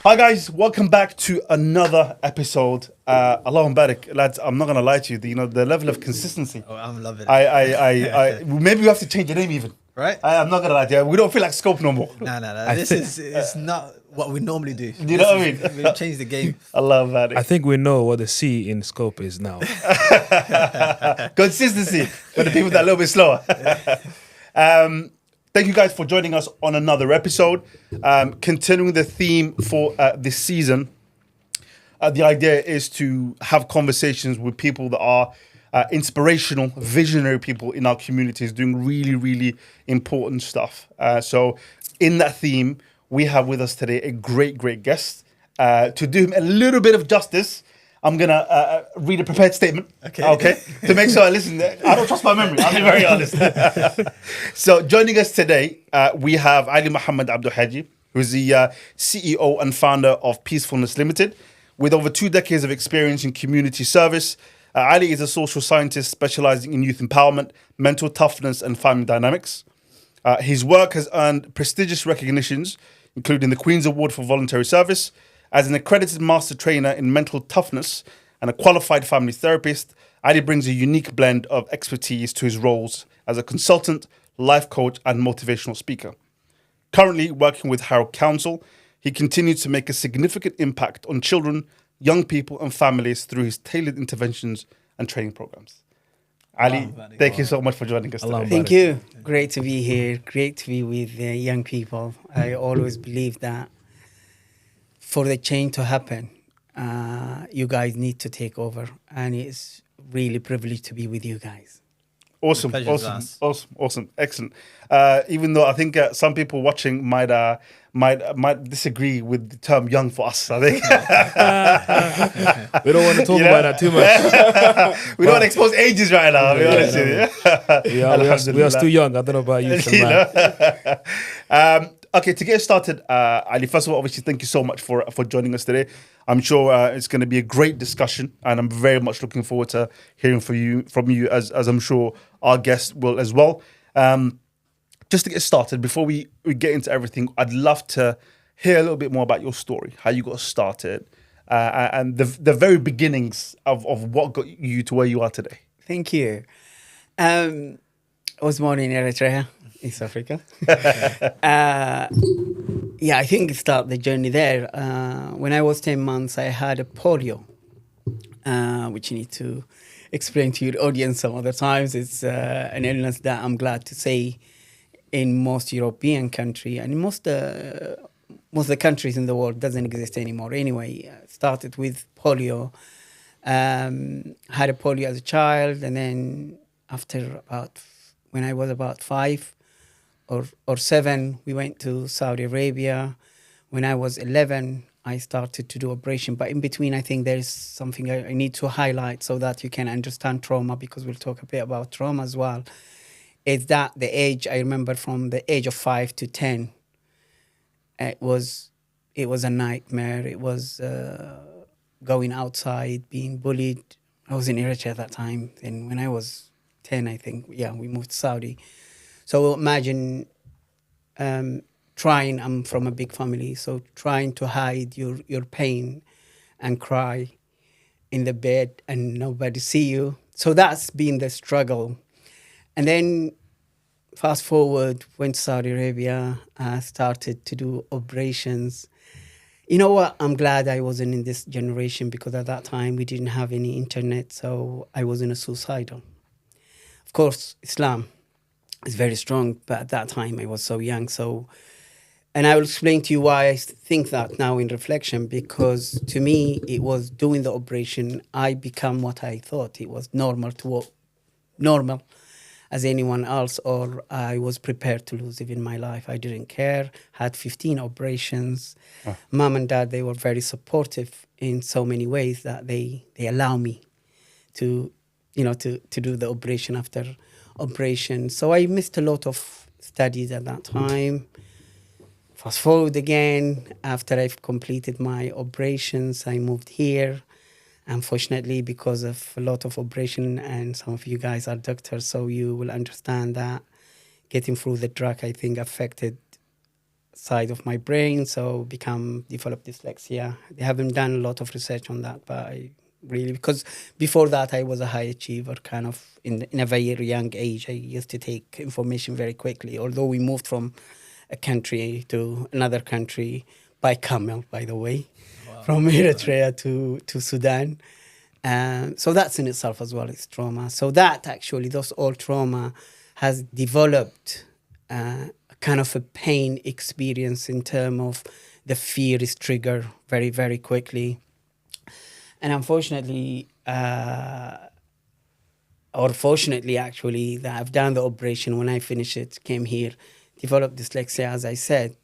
Hi guys, welcome back to another episode. Allahum barik, lads. I'm not gonna lie to you. The level of consistency. Oh, I'm loving it. I maybe we have to change the name even. Right? I'm not gonna lie to you. We don't feel like Scope no more. No. It's not what we normally do. You know what I mean? We've changed the game. Allahum barik. I think we know what the C in scope is now. Consistency for the people that are a little bit slower. Thank you guys for joining us on another episode. Continuing the theme for this season, the idea is to have conversations with people that are inspirational, visionary people in our communities doing really, really important stuff. So in that theme, we have with us today a great, great guest. To do him a little bit of justice, I'm going to read a prepared statement. Okay. To make sure I listen. I don't trust my memory. I'll be very honest. So joining us today, we have Ali Mohamed Abdu Heggi, who's the CEO and founder of Peacefulness Ltd. With over 2 decades of experience in community service. Ali is a social scientist specializing in youth empowerment, mental toughness, and family dynamics. His work has earned prestigious recognitions, including the Queen's Award for Voluntary Service. As an accredited master trainer in mental toughness and a qualified family therapist, Ali brings a unique blend of expertise to his roles as a consultant, life coach, and motivational speaker. Currently working with Harrow Council, he continues to make a significant impact on children, young people, and families through his tailored interventions and training programs. Ali, thank you so much for joining us today. Thank you. Great to be here. Great to be with young people. I always believe that for the change to happen, you guys need to take over, and it's really privileged to be with you guys. Awesome, excellent. Even though I think some people watching might disagree with the term "young" for us, I think We don't want to talk about that too much. we don't want to expose ages right now. I'll be honest with you. We are still young. I don't know about you, Salman. Okay, to get started, Ali, first of all, obviously, thank you so much for joining us today. I'm sure it's going to be a great discussion, and I'm very much looking forward to hearing from you, as I'm sure our guests will as well. Just to get started, before we get into everything, I'd love to hear a little bit more about your story, how you got started, and the very beginnings of what got you to where you are today. Thank you. I was born in Eritrea, East Africa. I think start the journey there. When I was 10 months, I had a polio, which you need to explain to your audience some other times. It's an illness that I'm glad to say in most European countries and in most of the countries in the world doesn't exist anymore. Anyway, started with polio. Had a polio as a child, and then when I was about 5 or 7, we went to Saudi Arabia. When I was 11, I started to do operation. But in between, I think there's something I need to highlight so that you can understand trauma, because we'll talk a bit about trauma as well. Is that the age, I remember from the age of 5 to 10, it was a nightmare. It was going outside, being bullied. I was in Eritrea at that time. And when I was 10, I think, we moved to Saudi. So imagine I'm from a big family, so trying to hide your pain and cry in the bed and nobody see you. So that's been the struggle. And then fast forward, went to Saudi Arabia, started to do operations. You know what? I'm glad I wasn't in this generation, because at that time we didn't have any internet, so I wasn't suicidal. Of course, Islam is very strong, but at that time I was so young. And I will explain to you why I think that now in reflection, because to me it was doing the operation, I become what I thought it was normal as anyone else, or I was prepared to lose even my life. I didn't care, had 15 operations. Mom and dad, they were very supportive in so many ways that they allow me to do the operation after operation. So I missed a lot of studies at that time. Fast forward again, after I've completed my operations, I moved here. Unfortunately, because of a lot of operation, and some of you guys are doctors, so you will understand that getting through the drug, I think, affected side of my brain, so developed dyslexia. They haven't done a lot of research on that, but I really, because before that I was a high achiever, kind of in a very young age. I used to take information very quickly, although we moved from a country to another country by camel, by the way, from Eritrea to Sudan. So that's in itself as well, it's trauma. So that actually, those all trauma has developed kind of a pain experience in terms of the fear is triggered very, very quickly. And unfortunately, or fortunately actually, that I've done the operation. When I finished it, came here, developed dyslexia, as I said.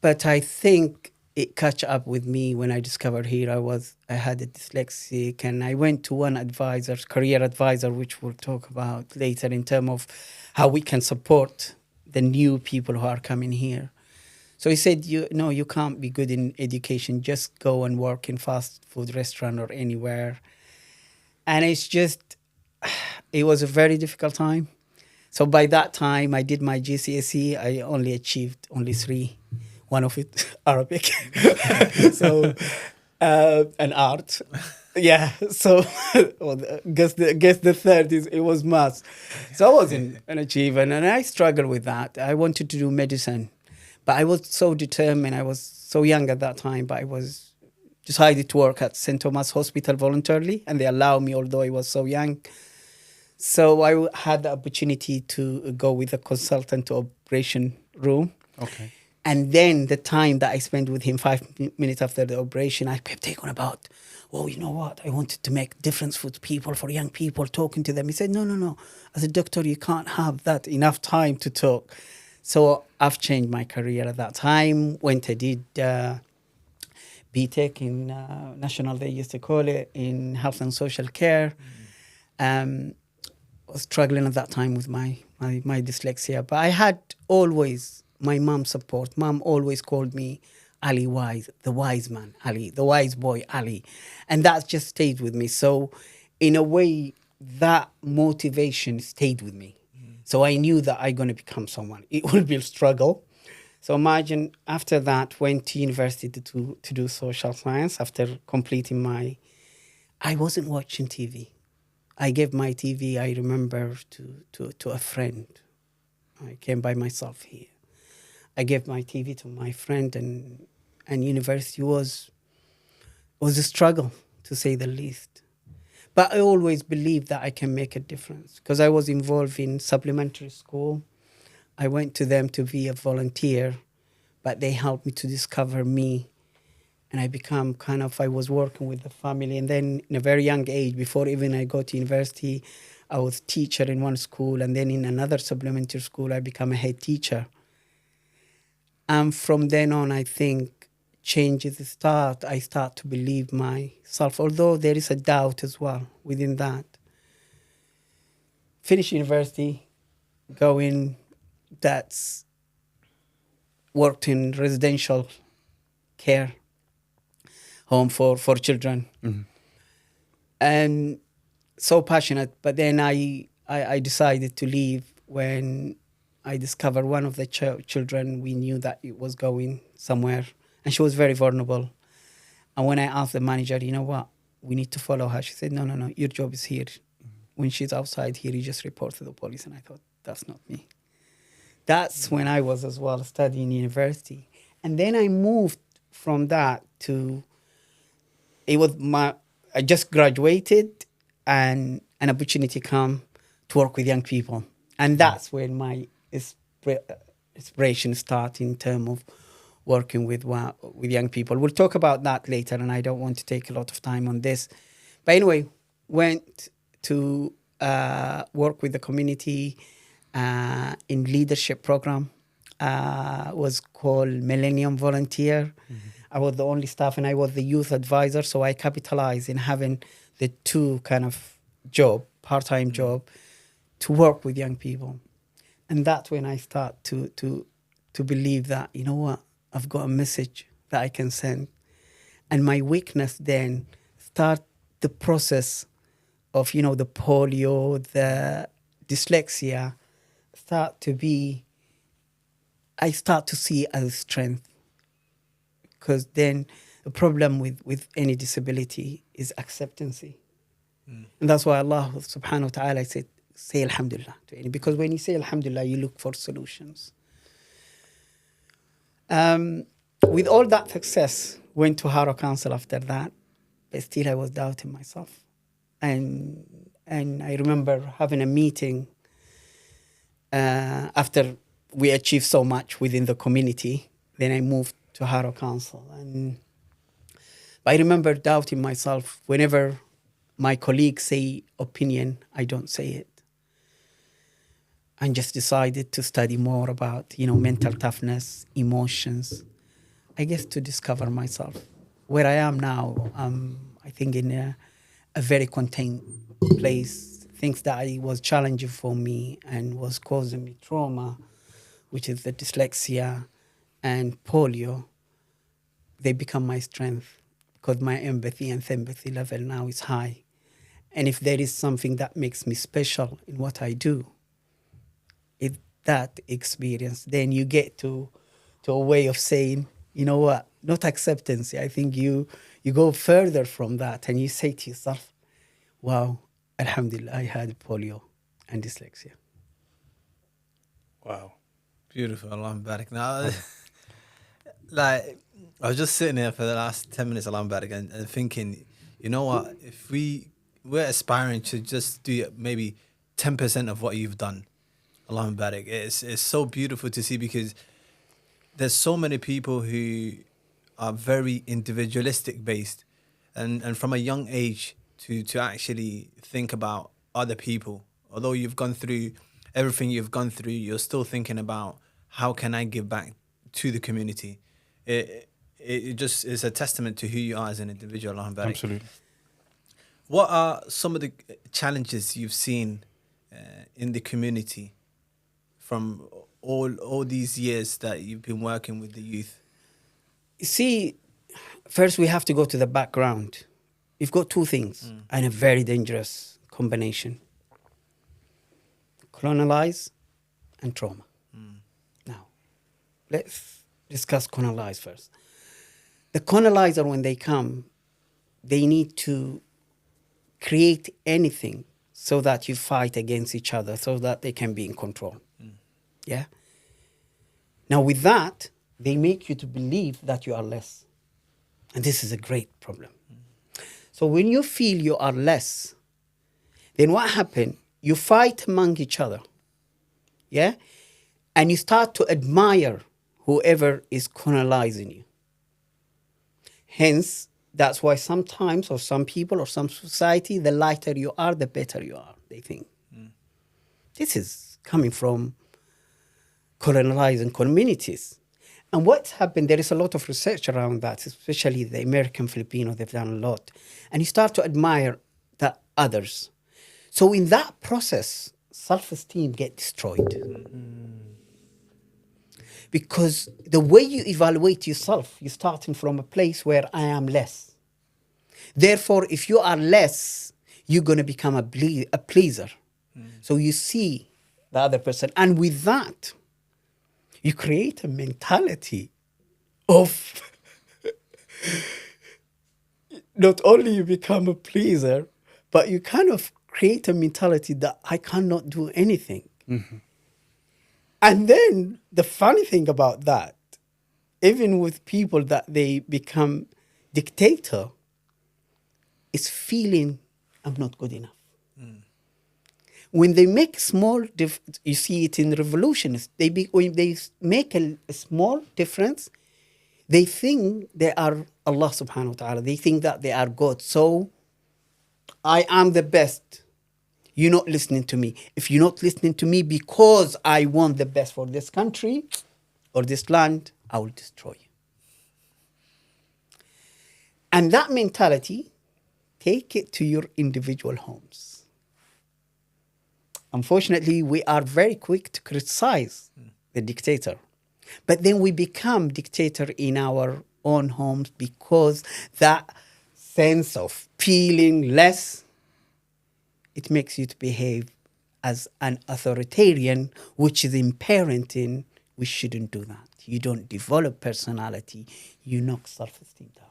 But I think it caught up with me when I discovered here I had a dyslexic, and I went to one advisor, career advisor, which we'll talk about later in terms of how we can support the new people who are coming here. So he said, you can't be good in education. Just go and work in fast food restaurant or anywhere. And it was a very difficult time. So by that time, I did my GCSE. I only achieved 3. One of it, Arabic. So, and art. Yeah. So, guess the third it was maths. So I wasn't an achiever, and I struggled with that. I wanted to do medicine, but I was so determined. I was so young at that time, but I was decided to work at St. Thomas Hospital voluntarily, and they allowed me, although I was so young. So I had the opportunity to go with a consultant to operation room. Okay. And then the time that I spent with him 5 minutes after the operation, I kept taking about, you know what? I wanted to make difference for people, for young people, talking to them. He said, no. As a doctor, you can't have that enough time to talk. So I've changed my career at that time. Went and did BTech in National, they used to call it, in health and social care. Was struggling at that time with my dyslexia. But I had always my mom's support. Mom always called me Ali Wise, the wise man, Ali, the wise boy, Ali. And that just stayed with me. So in a way, that motivation stayed with me. So I knew that I'm going to become someone. It will be a struggle. So imagine after that, went to university to do social science after completing I wasn't watching TV. I gave my TV, I remember, to a friend. I came by myself here. I gave my TV to my friend, and university was a struggle, to say the least. But I always believed that I can make a difference because I was involved in supplementary school. I went to them to be a volunteer, but they helped me to discover me. And I was working with the family. And then in a very young age, before even I go to university, I was teacher in one school. And then in another supplementary school, I became a head teacher. And from then on, I think changes start. I start to believe myself, although there is a doubt as well within that. Finish university, worked in residential care home for children. Mm-hmm. And so passionate. But then I decided to leave when I discovered one of the children, we knew that it was going somewhere. And she was very vulnerable. And when I asked the manager, you know what, we need to follow her. She said, no, your job is here. Mm-hmm. When she's outside here, you just report to the police. And I thought, that's not me. That's when I was as well studying university. And then I moved from that to, I just graduated and an opportunity come to work with young people. And that's when my inspiration started in terms of working with young people. We'll talk about that later, and I don't want to take a lot of time on this. But anyway, went to work with the community in leadership program. Was called Millennium Volunteer. Mm-hmm. I was the only staff, and I was the youth advisor, so I capitalized in having the two kind of part-time job, to work with young people. And that's when I start to believe that, you know what, I've got a message that I can send. And my weakness then start the process of, the polio, the dyslexia, start to be I start to see as strength. Because then the problem with any disability is acceptancy. And that's why Allah subhanahu wa ta'ala said, say alhamdulillah to any, because when you say alhamdulillah, you look for solutions. With all that success, went to Harrow Council after that, but still I was doubting myself. And I remember having a meeting after we achieved so much within the community. Then I moved to Harrow Council. But I remember doubting myself. Whenever my colleagues say opinion, I don't say it. And just decided to study more about, mental toughness, emotions, I guess to discover myself. Where I am now, I think in a very contained place. Things that was challenging for me and was causing me trauma, which is the dyslexia and polio, they become my strength because my empathy and sympathy level now is high. And if there is something that makes me special in what I do, it's that experience. Then you get to a way of saying, you know what, not acceptance. I think you go further from that and you say to yourself, wow, alhamdulillah, I had polio and dyslexia. Wow. Beautiful. Allah Barak. Now, like, I was just sitting here for the last 10 minutes, Allah Barak, and thinking, you know what, if we're aspiring to just do maybe 10% of what you've done, Allah Barak, it's so beautiful to see, because there's so many people who are very individualistic based, and from a young age to actually think about other people. Although you've gone through everything you've gone through, you're still thinking about how can I give back to the community. It just is a testament to who you are as an individual. Absolutely. What are some of the challenges you've seen in the community from all these years that you've been working with the youth? You see, first we have to go to the background. You've got two things and a very dangerous combination. Colonize and trauma. Now, let's discuss colonize first. The colonizer, when they come, they need to create anything so that you fight against each other, so that they can be in control. Yeah? Now, with that, they make you to believe that you are less. And this is a great problem. So when you feel you are less, then what happens? You fight among each other. Yeah? And you start to admire whoever is colonizing you. Hence, that's why sometimes, or some people, or some society, the lighter you are, the better you are, they think. This is coming from colonizing communities. And what's happened, there is a lot of research around that, especially the American Filipino, they've done a lot. And you start to admire the others. So in that process, self-esteem gets destroyed. Because the way you evaluate yourself, you're starting from a place where I am less. Therefore, if you are less, you're going to become a pleaser. So you see the other person. And with that, you create a mentality of not only you become a pleaser, but you kind of create a mentality that I cannot do anything. And then the funny thing about that, even with people that they become dictator, is feeling I'm not good enough. When they make small you see it in revolutionists, when they make a small difference, they think they are Allah subhanahu wa ta'ala. They think that they are God. So I am the best. You're not listening to me. If you're not listening to me because I want the best for this country or this land, I will destroy you. And that mentality, take it to your individual homes. Unfortunately, we are very quick to criticize the dictator. But then we become dictator in our own homes because that sense of feeling less, it makes you to behave as an authoritarian, which is in parenting We shouldn't do that. You don't develop personality. You knock self-esteem down.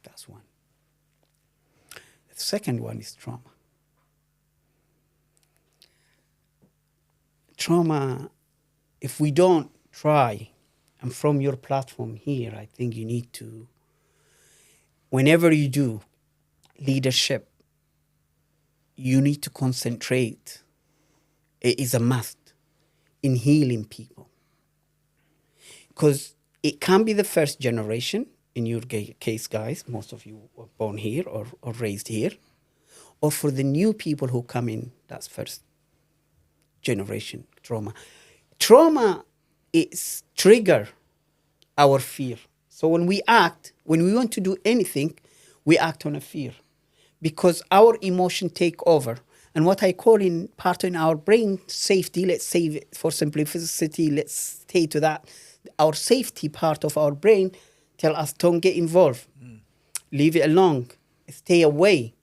That's one. The second one is trauma. Trauma, if we don't try, and from your platform here, I think you need to, whenever you do leadership, you need to concentrate. It is a must in healing people. Because it can be the first generation, in your case, guys, most of you were born here or raised here, or for the new people who come in, that's first generation trauma. Trauma is trigger our fear. So when we act, when we want to do anything, we act on a fear because our emotion take over. And what I call in part in our brain safety, let's save it for simplicity, let's stay to that. Our safety part of our brain tell us don't get involved, leave it alone, stay away.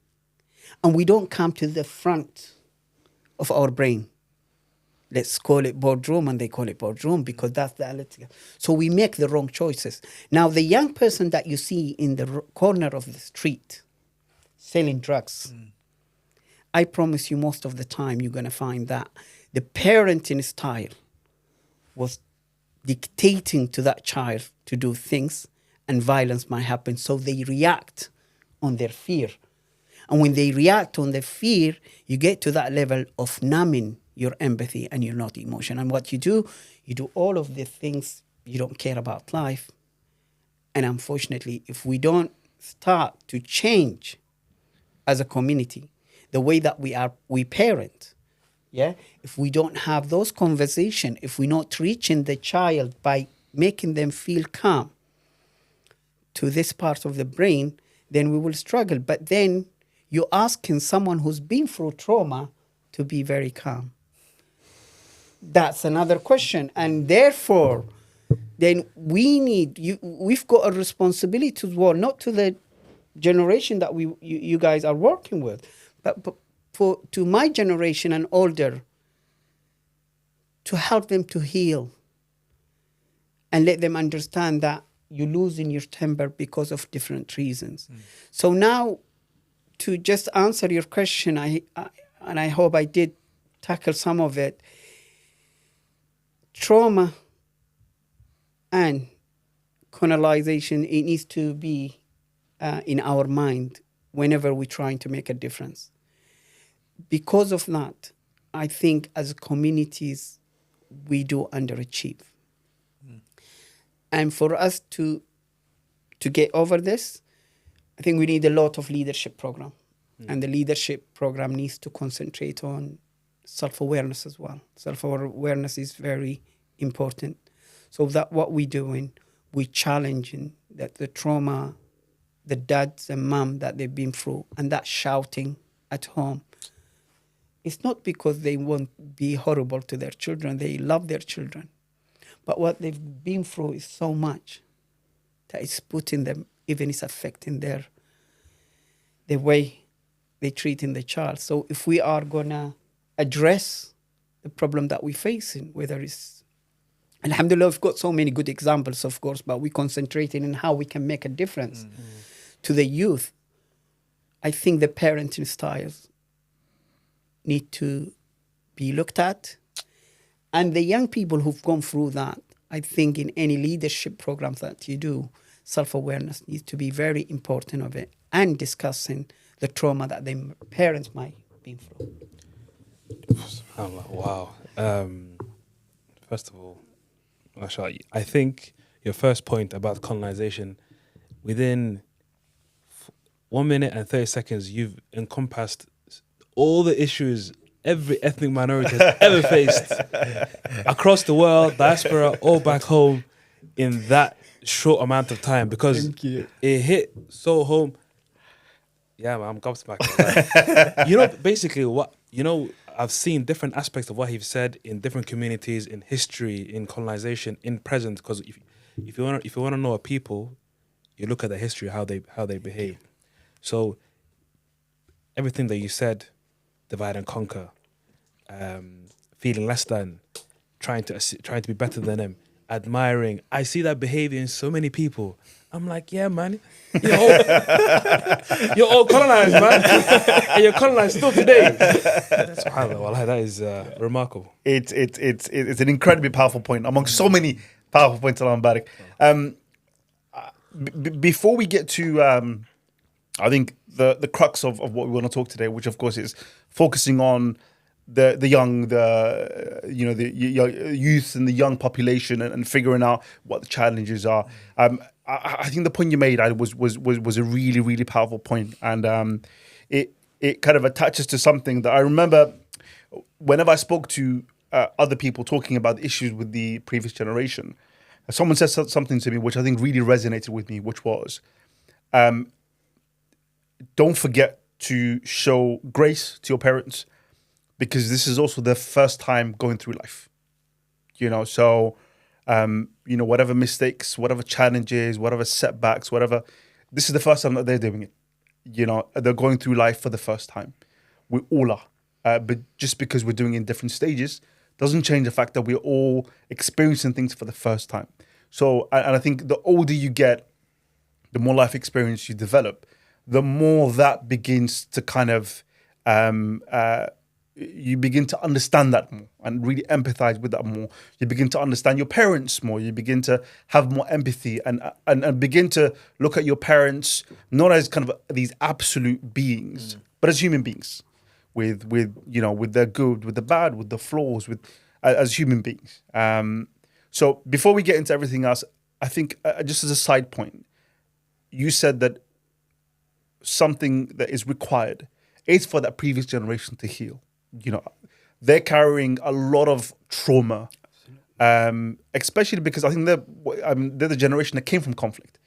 And we don't come to the front of our brain. Let's call it boardroom, and they call it boardroom because that's the analytical. So we make the wrong choices. Now, the young person that you see in the corner of the street selling drugs, I promise you most of the time you're going to find that the parenting style was dictating to that child to do things, and violence might happen. So they react on their fear. And when they react on their fear, you get to that level of numbing your empathy and you're not emotional. And what you do all of the things, you don't care about life. And unfortunately, if we don't start to change as a community, the way that we parent, if we don't have those conversations, if we're not reaching the child by making them feel calm to this part of the brain, then we will struggle. But then you're asking someone who's been through trauma to be very calm. That's another question. And therefore, then we've got a responsibility as well, not to the generation that you guys are working with, but to my generation and older, to help them to heal and let them understand that you're losing your temper because of different reasons. So now, to just answer your question, and I hope I did tackle some of it, trauma and colonization, it needs to be in our mind whenever we're trying to make a difference. Because of that, I think as communities, we do underachieve. And for us to get over this, I think we need a lot of leadership program. And the leadership program needs to concentrate on self-awareness as well. Self-awareness is very important. So that what we're doing, we're challenging that the trauma, the dads and mom that they've been through, and that shouting at home, it's not because they want to be horrible to their children. They love their children. But what they've been through is so much that it's putting them, even it's affecting the way they treating the child. So if we are going to address the problem that we're facing, whether it's, alhamdulillah, we've got so many good examples, of course, but we're concentrating on how we can make a difference to the youth. I think the parenting styles need to be looked at. And the young people who've gone through that, I think in any leadership programs that you do, self-awareness needs to be very important of it, and discussing the trauma that their parents might have been through. Wow. First of all, mashallah, I think your first point about colonization, within 1 minute and 30 seconds, you've encompassed all the issues every ethnic minority has ever faced across the world, diaspora, or back home, in that short amount of time, because it hit so home. Yeah, man, I'm gobsmacked. Basically I've seen different aspects of what he's said in different communities, in history, in colonization, in present. Because if you want to know a people, you look at the history, how they behave. So everything that you said, divide and conquer, feeling less than, trying to be better than them, admiring. I see that behavior in so many people. I'm like, yeah, man, you're all colonized, man, and you're colonized still today. SubhanAllah, wallahi, that is remarkable. It's an incredibly powerful point among so many powerful points, Alam Barak. Before we get to, I think the crux of what we want to talk today, which of course is focusing on the young, the youth and the young population, and figuring out what the challenges are. I think the point you made was a really, really powerful point, and it kind of attaches to something that I remember whenever I spoke to other people talking about the issues with the previous generation. Someone said something to me which I think really resonated with me, which was, don't forget to show grace to your parents, because this is also their first time going through life. So whatever mistakes, whatever challenges, whatever setbacks, whatever, this is the first time that they're doing it. They're going through life for the first time. We all are. But just because we're doing it in different stages doesn't change the fact that we're all experiencing things for the first time. So, and I think the older you get, the more life experience you develop, the more that begins to kind of, you begin to understand that more and really empathize with that more. You begin to understand your parents more. You begin to have more empathy and begin to look at your parents not as kind of these absolute beings, but as human beings, with their good, with the bad, with the flaws, as human beings. So before we get into everything else, I think just as a side point, you said that something that is required is for that previous generation to heal. They're carrying a lot of trauma, especially because I think they're the generation that came from conflict,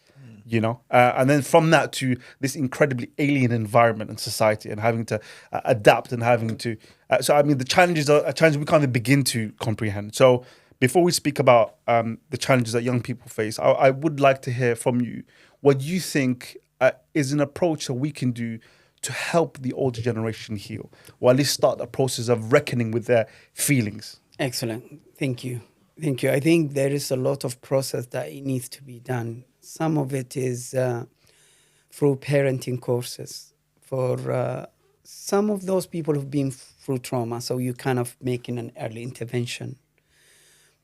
and then from that to this incredibly alien environment and society, and having to adapt and having to. The challenges are challenges we can't even begin to comprehend. So before we speak about the challenges that young people face, I would like to hear from you what you think is an approach that we can do to help the older generation heal, or at least start the process of reckoning with their feelings. Excellent. Thank you. I think there is a lot of process that it needs to be done. Some of it is through parenting courses for some of those people who've been through trauma, so you kind of making an early intervention.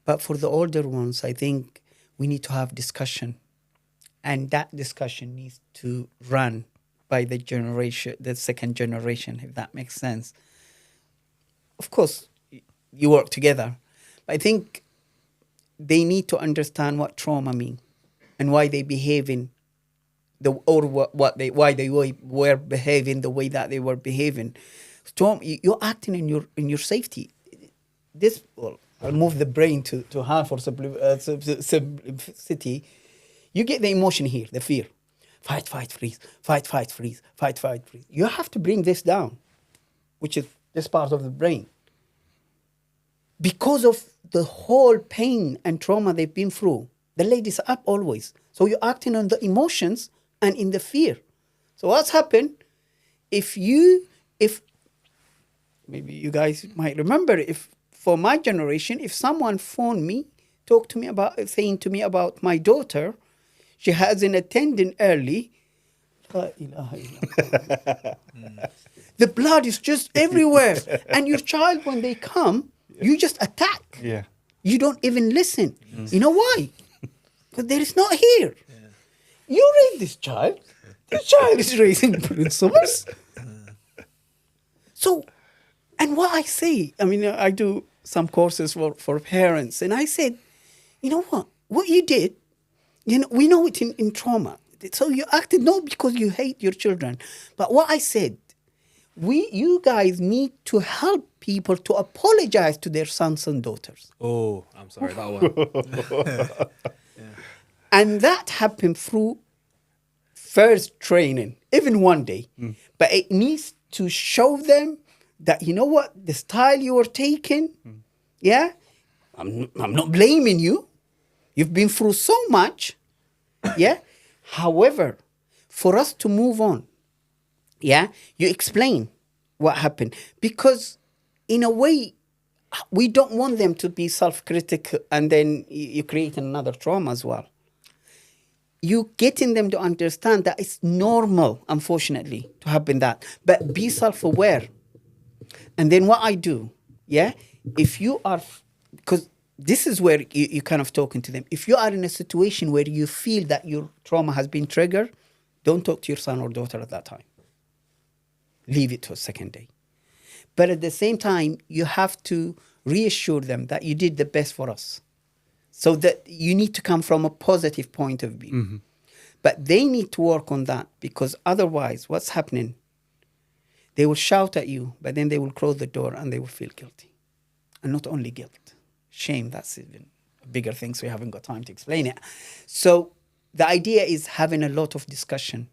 But for the older ones, I think we need to have discussion, and that discussion needs to run by the second generation, if that makes sense. Of course, you work together. But I think they need to understand what trauma means and why they behaving, why they were behaving the way that they were behaving. You're acting in your safety. I'll move the brain to half for simplicity. You get the emotion here, the fear. Fight, freeze, fight, freeze, fight, freeze. You have to bring this down, which is this part of the brain. Because of the whole pain and trauma they've been through, the lady's up always. So you're acting on the emotions and in the fear. So what's happened, if maybe you guys might remember, if for my generation, if someone phoned me, saying to me about my daughter, she hasn't attended early. La ilaha illallah. The blood is just everywhere. And your child, when they come, you just attack. Yeah. You don't even listen. You know why? Because there is not here. Yeah. You raise this child. This child is raising principles. So, and what I say, I do some courses for parents, and I said, you know what you did, we know it in trauma. So you acted not because you hate your children. But what I said, you guys need to help people to apologize to their sons and daughters. Oh, I'm sorry, that one. Yeah. And that happened through first training, even one day. But it needs to show them that, you know what, the style you were taking, yeah, I'm not blaming you. You've been through so much. Yeah. However, for us to move on, yeah, you explain what happened. Because in a way, we don't want them to be self-critical, and then you create another trauma as well. You getting them to understand that it's normal, unfortunately, to happen that, but be self-aware. And then what I do, yeah, if you are, because this is where you kind of talking to them. If you are in a situation where you feel that your trauma has been triggered, don't talk to your son or daughter at that time. Leave it to a second day. But at the same time, you have to reassure them that you did the best for us. So that you need to come from a positive point of view. Mm-hmm. But they need to work on that, because otherwise, what's happening? They will shout at you, but then they will close the door and they will feel guilty. And not only guilt, shame, that's even a bigger thing, so we haven't got time to explain it. So the idea is having a lot of discussion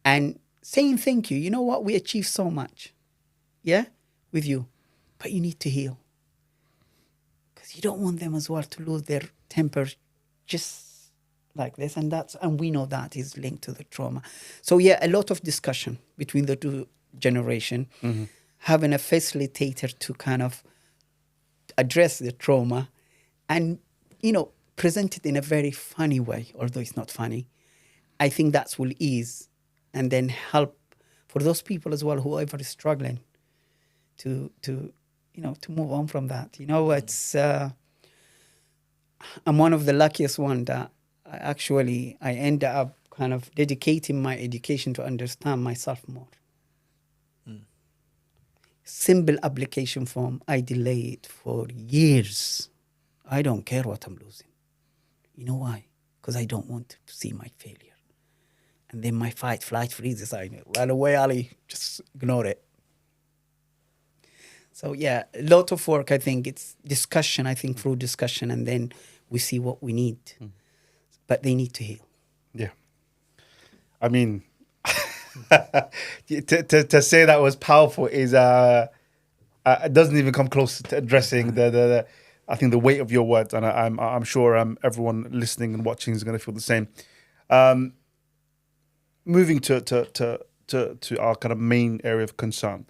and saying thank you. You know what? We achieved so much, yeah, with you. But you need to heal. Because you don't want them as well to lose their temper just like this. And we know that is linked to the trauma. So yeah, a lot of discussion between the two generation, having a facilitator to kind of address the trauma and, present it in a very funny way, although it's not funny. I think that will ease and then help for those people as well, whoever is struggling to move on from that. It's, I'm one of the luckiest one that I ended up kind of dedicating my education to understand myself more. Simple application form, I delayed for years. I don't care what I'm losing. You know why? Because I don't want to see my failure. And then my flight freezes. I run away, Ali. Just ignore it. So yeah, a lot of work. I think it's discussion. I think through discussion, and then we see what we need. But they need to heal. Yeah. I mean, to say that was powerful is it doesn't even come close to addressing the I think the weight of your words, and I'm sure everyone listening and watching is going to feel the same. Moving to our kind of main area of concern.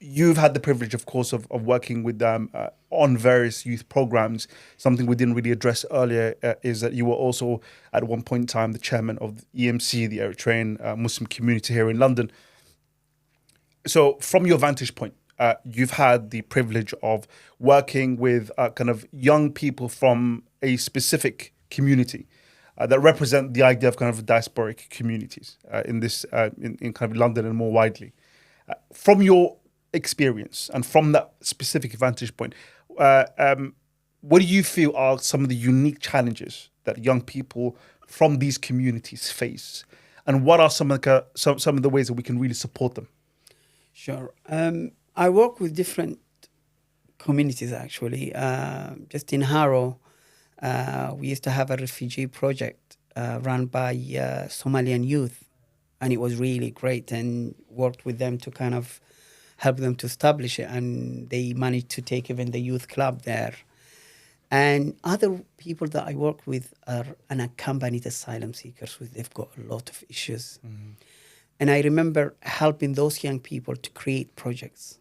You've had the privilege, of course, of working with them on various youth programs. Something we didn't really address earlier is that you were also, at one point in time, the chairman of EMC, the Eritrean Muslim community here in London. So from your vantage point, you've had the privilege of working with kind of young people from a specific community that represent the idea of kind of diasporic communities in kind of London and more widely. From your experience and from that specific vantage point, what do you feel are some of the unique challenges that young people from these communities face, and what are some of the ways that we can really support them? Sure. I work with different communities actually. Just in Harrow, we used to have a refugee project run by Somalian youth, and it was really great, and worked with them to kind of help them to establish it, and they managed to take even the youth club there. And other people that I work with are unaccompanied asylum seekers. They've got a lot of issues. And I remember helping those young people to create projects.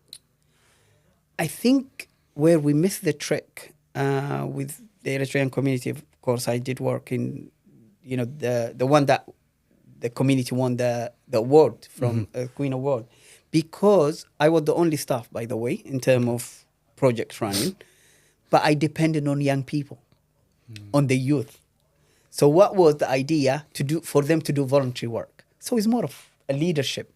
I think where we missed the trick with the Eritrean community, of course, I did work in, the one that the community won the award from Queen Award, because I was the only staff, by the way, in terms of projects running, but I depended on young people, on the youth. So what was the idea to do for them to do voluntary work? So it's more of a leadership.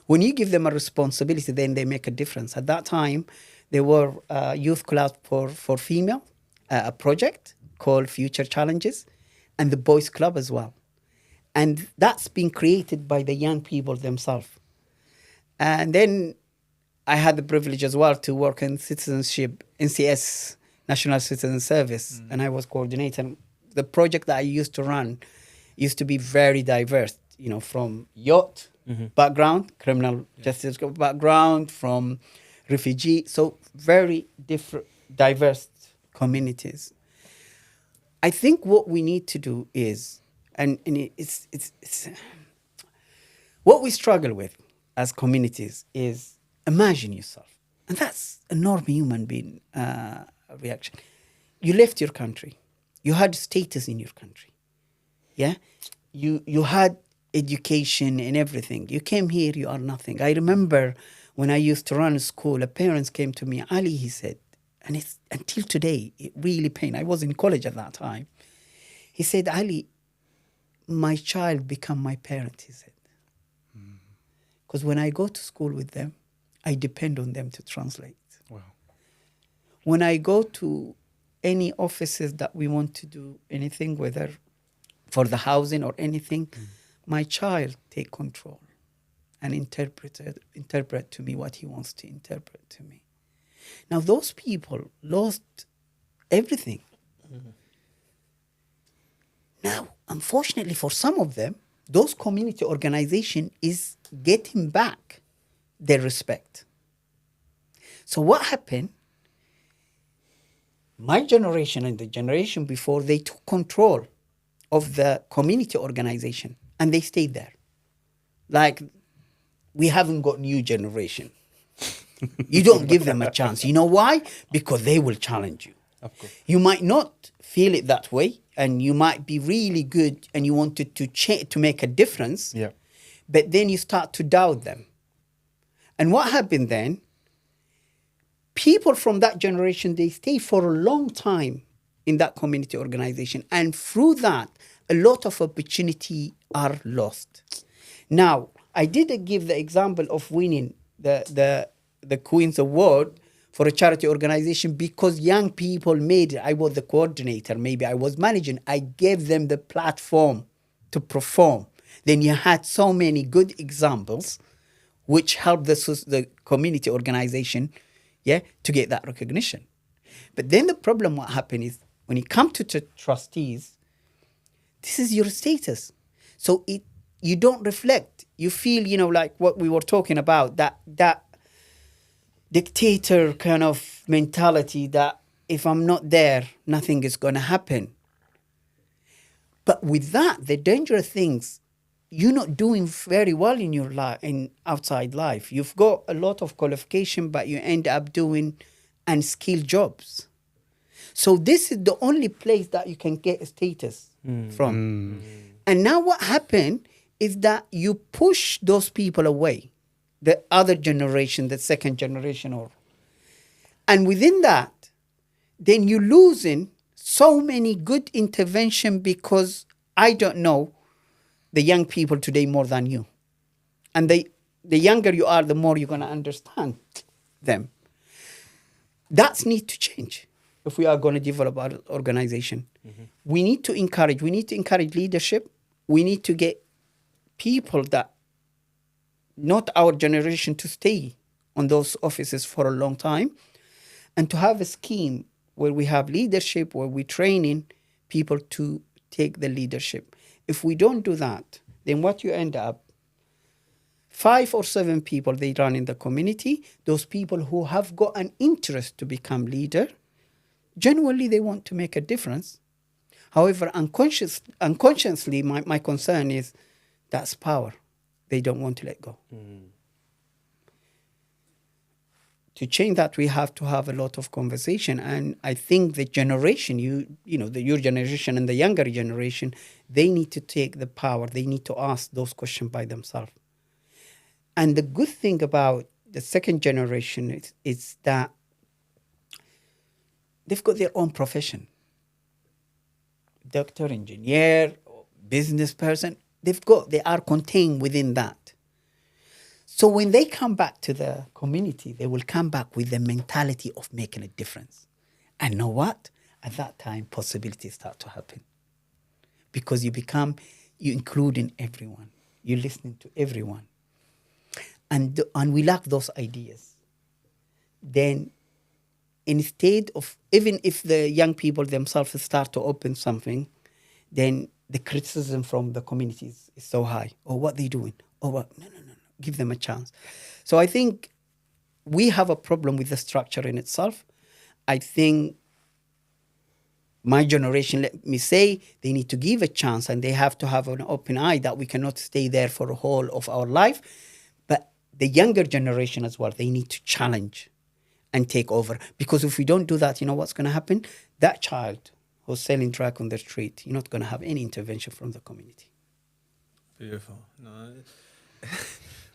When you give them a responsibility, then they make a difference. At that time, there were youth club for female, a project called Future Challenges, and the boys club as well. And that's been created by the young people themselves. And then I had the privilege as well to work in citizenship, NCS, National Citizen Service, and I was coordinating. The project that I used to run used to be very diverse, from yacht background, criminal justice background, from refugee, so very different, diverse communities. I think what we need to do is, and it's what we struggle with as communities is, imagine yourself And that's a normal human being reaction. You left your country. You had status in your country. Yeah? You had education and everything. You came here, you are nothing. I remember when I used to run a school, a parents came to me, Ali, he said, and it's until today, it really pained. I was in college at that time. He said, Ali, my child become my parent, he said. Because when I go to school with them, I depend on them to translate. Wow. When I go to any offices that we want to do anything, whether for the housing or anything, my child take control and interpret to me what he wants to interpret to me. Now, those people lost everything. Now, unfortunately for some of them, those community organization is getting back their respect. So what happened? My generation and the generation before, they took control of the community organization and they stayed there. Like, we haven't got new generation. You don't give them a chance. You know why? Because they will challenge you. Of course. You might not feel it that way, and you might be really good and you wanted to make a difference, Yeah. but then you start to doubt them. And what happened then? People from that generation, they stay for a long time in that community organization. And through that, a lot of opportunity are lost. Now, I did give the example of winning the Queen's Award for a charity organization because young people made it. I was the coordinator, maybe I was managing. I gave them the platform to perform. Then you had so many good examples which helped the community organization, to get that recognition. But then the problem what happened is when you come to trustees, this is your status. So you don't reflect. You feel, like what we were talking about, that dictator kind of mentality that if I'm not there, nothing is going to happen. But with that, the dangerous things, you're not doing very well in your life, in outside life. You've got a lot of qualification, but you end up doing unskilled jobs. So this is the only place that you can get a status from. And now what happened is that you push those people away, the other generation, the second generation, and within that, then you're losing so many good intervention because I don't know the young people today more than you. And the younger you are, the more you're going to understand them. That needs to change if we are going to develop our organization. We need to encourage leadership. We need to get people that, not our generation, to stay on those offices for a long time and to have a scheme where we have leadership, where we're training people to take the leadership. If we don't do that, then what you end up, 5 or 7 people, they run in the community. Those people who have got an interest to become leader, genuinely they want to make a difference. However, unconsciously, my concern is that's power. They don't want to let go. To change that, we have to have a lot of conversation. And I think the generation, your generation and the younger generation, they need to take the power. They need to ask those questions by themselves. And the good thing about the second generation is that they've got their own profession. Doctor, engineer, business person, they are contained within that. So when they come back to the community, they will come back with the mentality of making a difference. And know what? At that time, possibilities start to happen. Because you including everyone. You're listening to everyone. And we lack those ideas. Then instead of, even if the young people themselves start to open something, then the criticism from the communities is so high. Oh, what they doing? Oh, what? No. Give them a chance. So I think we have a problem with the structure in itself. I think my generation, let me say, they need to give a chance and they have to have an open eye that we cannot stay there for the whole of our life. But the younger generation as well, they need to challenge. and take over. Because if we don't do that, you know what's going to happen? That child who's selling crack on the street, you're not going to have any intervention from the community. Beautiful. No,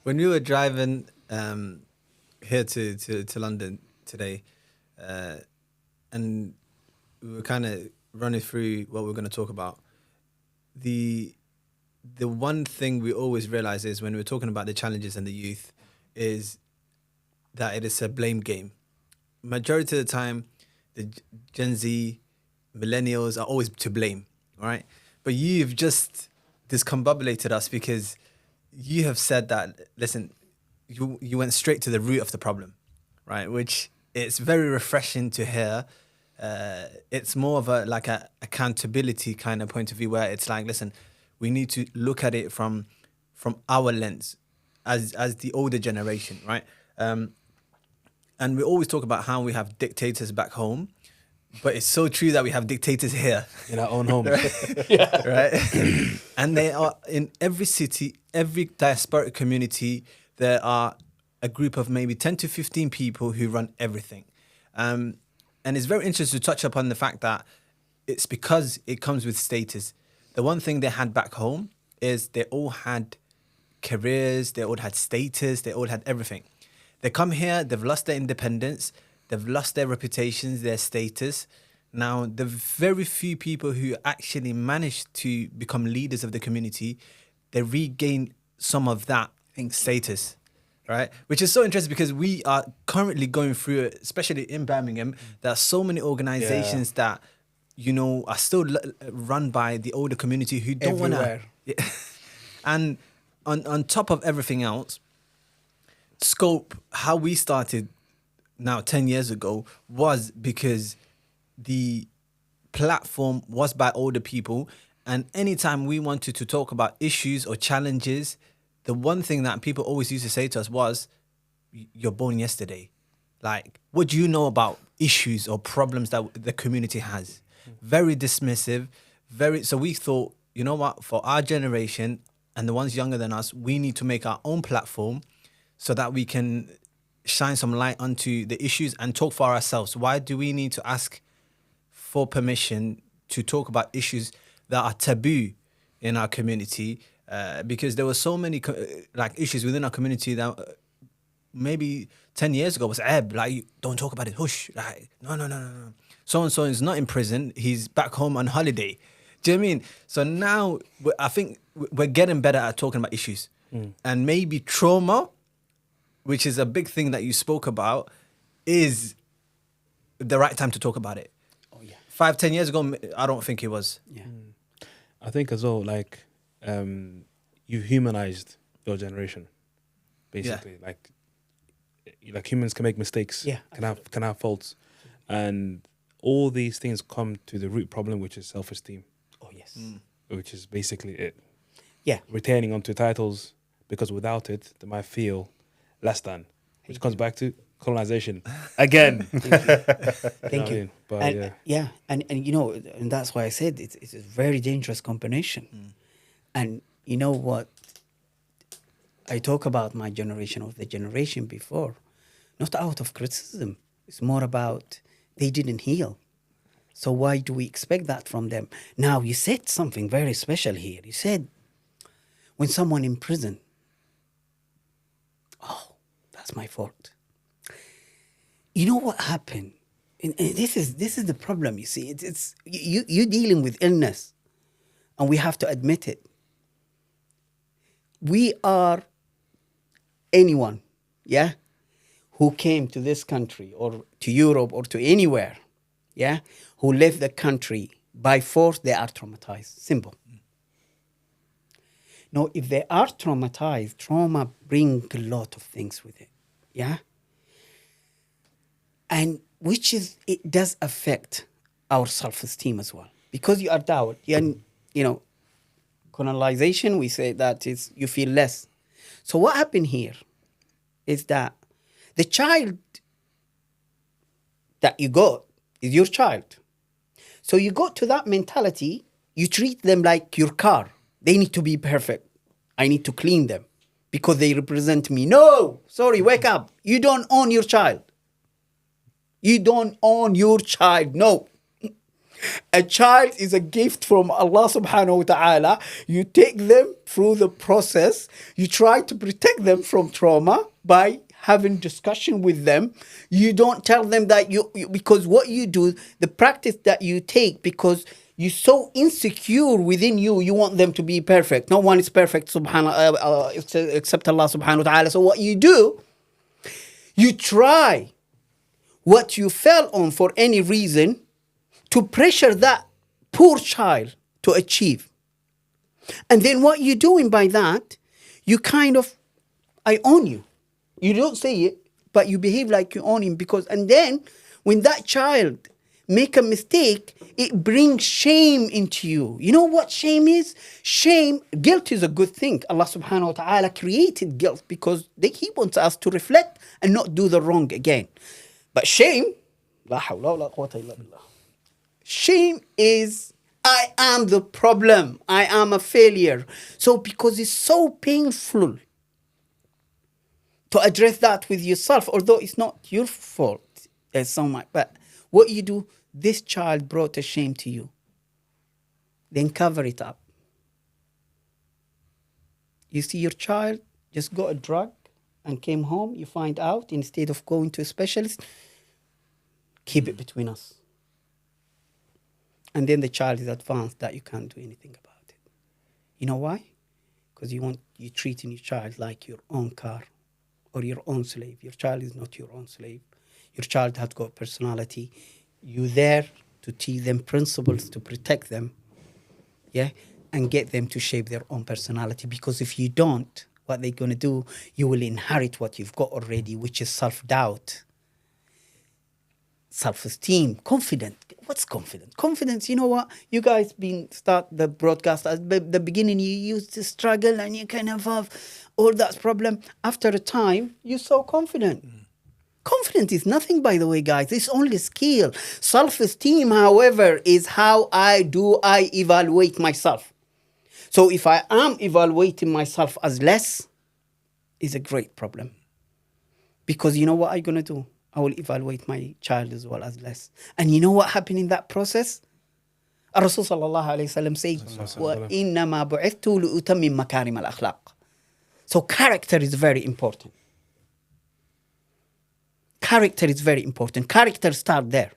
when we were driving here to London today, and we were kind of running through what we're going to talk about, the one thing we always realize is when we're talking about the challenges and the youth is that it is a blame game. Majority of the time, the Gen Z, millennials are always to blame, right? But you've just discombobulated us because you have said that, listen, you went straight to the root of the problem, right? Which it's very refreshing to hear. It's more of a accountability kind of point of view where it's like, listen, we need to look at it from our lens as the older generation, right? And we always talk about how we have dictators back home, but it's so true that we have dictators here. In our own home. Right? And they are in every city, every diaspora community, there are a group of maybe 10 to 15 people who run everything. And it's very interesting to touch upon the fact that it's because it comes with status. The one thing they had back home is they all had careers, they all had status, they all had everything. They come here, they've lost their independence, they've lost their reputations, their status. Now, the very few people who actually managed to become leaders of the community, they regain some of that status, right? Which is so interesting because we are currently going through it, especially in Birmingham. There are so many organizations that, you know, are still run by the older community who don't want to. And on top of everything else, Scope, how we started now 10 years ago was because the platform was by older people, and anytime we wanted to talk about issues or challenges, the one thing that people always used to say to us was, you're born yesterday. Like, what do you know about issues or problems that the community has? Very dismissive, so we thought, you know what, for our generation and the ones younger than us, we need to make our own platform so that we can shine some light onto the issues and talk for ourselves. Why do we need to ask for permission to talk about issues that are taboo in our community? Because there were so many issues within our community that maybe 10 years ago was like, don't talk about it, hush, like, no. So-and-so is not in prison, he's back home on holiday. Do you know what I mean? So now I think we're getting better at talking about issues. And maybe trauma, which is a big thing that you spoke about, is the right time to talk about it. Oh, yeah. 5-10 years ago, I don't think it was. Yeah. I think as well, like, you've humanized your generation, basically. Yeah. Like humans can make mistakes, Yeah, can have faults, and all these things come to the root problem, which is self-esteem. Oh, yes. Which is basically it. Yeah. Retaining onto titles, because without it, they might feel less than, which comes back to colonization Again. Thank you. But and you know, and that's why I said it's a very dangerous combination. And you know what? I talk about my generation or the generation before, not out of criticism. It's more about they didn't heal. So why do we expect that from them? Now, you said something very special here. You said when someone in prison, oh, that's my fault. You know what happened? And this is the problem. You see, it's you dealing with illness, and we have to admit it. We are anyone, who came to this country or to Europe or to anywhere, who left the country by force. They are traumatized. Simple. Now, if they are traumatized, trauma brings a lot of things with it, and it does affect our self-esteem as well, because you are down. Colonization, we say that is you feel less. So what happened here is that the child that you got is your child. So you got to that mentality, you treat them like your car. They need to be perfect. I need to clean them because they represent me. No, sorry, wake up. You don't own your child. You don't own your child. No. A child is a gift from Allah subhanahu wa ta'ala. You take them through the process. You try to protect them from trauma by having discussion with them. You don't tell them that because what you do, the practice that you take, because you're so insecure within you, you want them to be perfect. No one is perfect, except Allah subhanahu wa ta'ala. So what you do, you try what you fell on for any reason to pressure that poor child to achieve. And then what you're doing by that, you kind of, I own you. You don't say it, but you behave like you own him, because, and then when that child make a mistake, it brings shame into you. You know what shame is? Shame, guilt is a good thing. Allah subhanahu wa ta'ala created guilt because He wants us to reflect and not do the wrong again. But shame, la hawla wa la quwwata illa billah. Shame is, I am the problem. I am a failure. So because it's so painful to address that with yourself, although it's not your fault as so much, but what you do, this child brought a shame to you. Then cover it up. You see your child just got a drug and came home, you find out, instead of going to a specialist, keep it between us. And then the child is advanced that you can't do anything about it. You know why? Because you're treating your child like your own car or your own slave. Your child is not your own slave. Your child has got personality. You're there to teach them principles, to protect them, yeah, and get them to shape their own personality. Because if you don't, what they're going to do, you will inherit what you've got already, which is self-doubt, self-esteem, confidence. What's confidence? Confidence, you know what? You guys start the broadcast at the beginning, you used to struggle and you kind of have all that problem. After a time, you're so confident. Confidence is nothing, by the way, guys. It's only skill. Self-esteem, however, is how I evaluate myself. So if I am evaluating myself as less, it's a great problem. Because you know what I'm going to do? I will evaluate my child as well as less. And you know what happened in that process? Rasul sallallahu alayhi wa sallam said, وَإِنَّمَا بُعِثْتُ لِأُتَمِّمْ مَكَارِمَ الْأَخْلَاقِ. So character is very important. Character is very important. Character start there.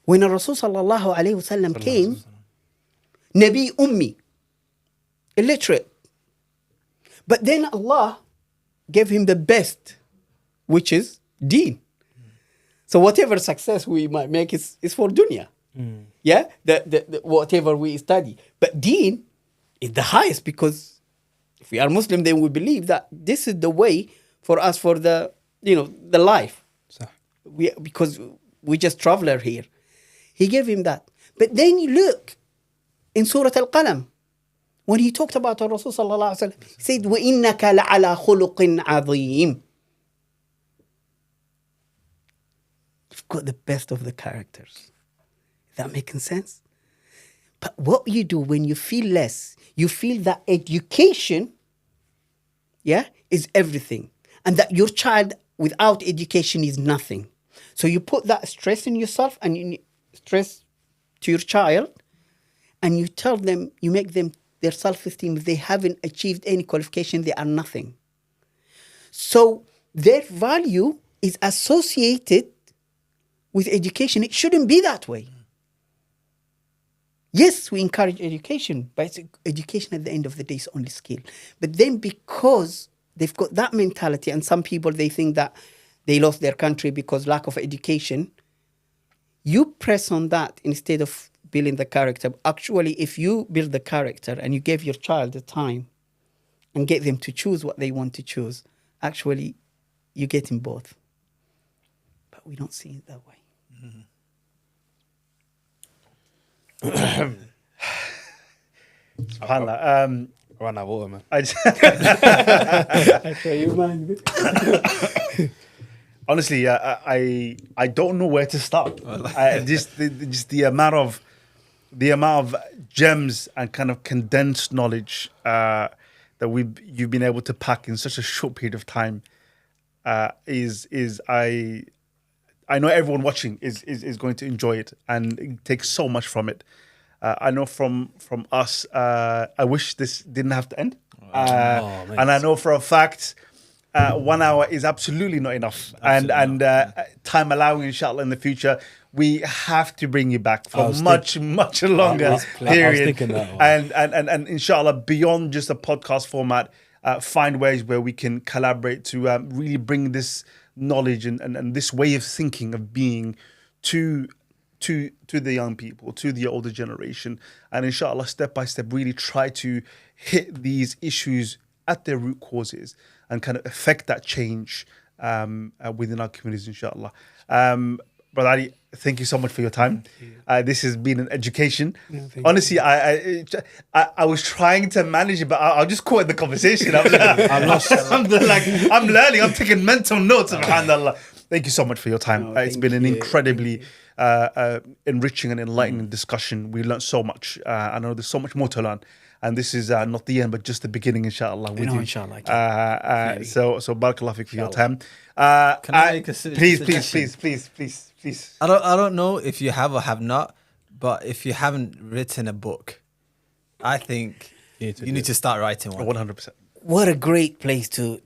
When Rasul sallallahu alayhi wa sallam came, Nabi Ummi, illiterate. But then Allah gave him the best, which is deen. So whatever success we might make is for dunya. Yeah, the whatever we study. But deen is the highest, because if we are Muslim, then we believe that this is the way for us for the life. Because we just traveler here. He gave him that. But then you look in Surah Al-Qalam, when he talked about Rasul sallallahu alaihi wasallam, he said, وَإِنَّكَ لَعَلَى خُلُقٍ عَظِيمٍ. You've got the best of the characters. Is that making sense? But what you do when you feel less, you feel that education, is everything. And that your child without education is nothing. So you put that stress in yourself and you stress to your child, and you tell them, you make them their self-esteem, if they haven't achieved any qualification, they are nothing. So their value is associated with education. It shouldn't be that way. Yes, we encourage education, but education at the end of the day is only skill. But then because they've got that mentality, and some people, they think that they lost their country because lack of education, you press on that instead of building the character. Actually, if you build the character and you give your child the time and get them to choose what they want to choose, actually, you get in both. But we don't see it that way. SubhanAllah. Run out of water, man. Honestly, I don't know where to start. Just the amount of gems and kind of condensed knowledge that you've been able to pack in such a short period of time is I know everyone watching is going to enjoy it and take so much from it. I know from us, I wish this didn't have to end. mate. And I know for a fact, 1 hour is absolutely not enough. And time allowing, inshallah, in the future, we have to bring you back for much longer period. I was thinking that. And inshallah, beyond just a podcast format, find ways where we can collaborate to really bring this knowledge and this way of thinking, of being to the young people, to the older generation, and inshallah, step by step, really try to hit these issues at their root causes and kind of affect that change within our communities, inshallah. Brother Ali, thank you so much for your time. This has been an education. Honestly, I was trying to manage it, but I'll just caught in the conversation. I'm learning. I'm taking mental notes. Subhanallah. Thank you so much for your time. It's been an incredibly enriching and enlightening discussion. We learned so much. I know there's so much more to learn. And this is not the end, but just the beginning, inshallah. Inshallah. So barakallah fik for your time. Can I make a Please. I don't know if you have or have not, but if you haven't written a book, I think you need to start writing one. 100%. What a great place to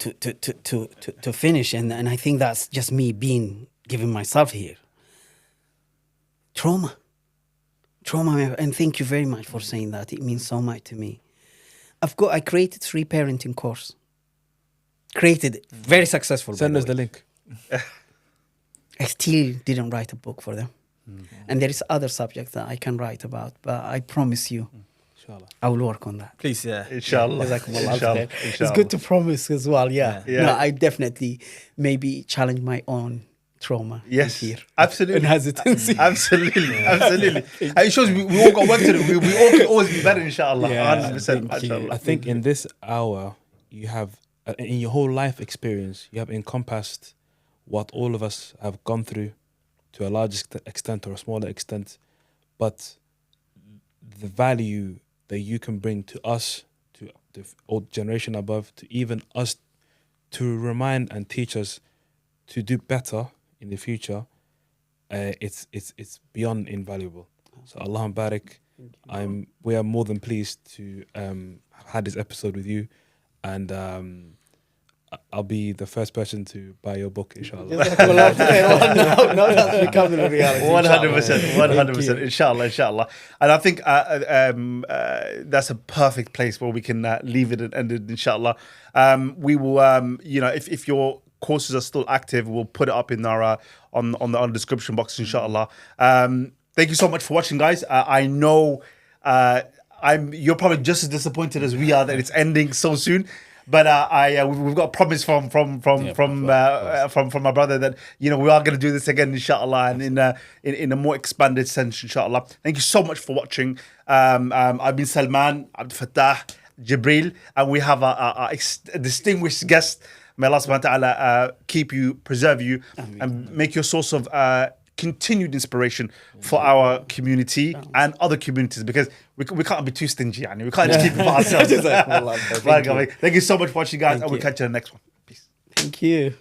finish, and I think that's just me giving myself here. Trauma, and thank you very much for saying that. It means so much to me. I created 3 parenting course. Created it, very successful. Send us the link. I still didn't write a book for them, and there is other subjects that I can write about. But I promise you, Inshallah. I will work on that. Please, yeah. Inshallah. It's good to promise as well. Yeah. No, I definitely maybe challenge my own trauma. Yes, here. absolutely. And hesitancy. Absolutely. It shows we all got work to do. We all can always be better, inshallah. Yeah, 100%. thank you. Mashallah. I think in this hour, you have, in your whole life experience, you have encompassed what all of us have gone through to a large extent or a smaller extent, but the value that you can bring to us, to the old generation above, to even us, to remind and teach us to do better in the future, it's beyond invaluable. So Allah barik. We are more than pleased to have had this episode with you, and I'll be the first person to buy your book, inshallah. No, that's becoming a reality. 100%, inshallah. And I think that's a perfect place where we can leave it and end it, inshallah. We will, if your courses are still active, we'll put it up in our on the description box, inshallah. Thank you so much for watching, guys. I know you're probably just as disappointed as we are that it's ending so soon. But we've got a promise from my brother that we are going to do this again, inshallah, and in a more expanded sense, inshallah. Thank you so much for watching. I've been Salman, Abdul Fattah, Jibril, and we have a distinguished guest. May Allah subhanahu wa ta'ala keep you, preserve you, and make you a source of continued inspiration for our community and other communities, because we can't be too stingy, and we can't just keep it for ourselves. Thank you so much for watching, guys, and we'll catch you in the next one. Peace. Thank you.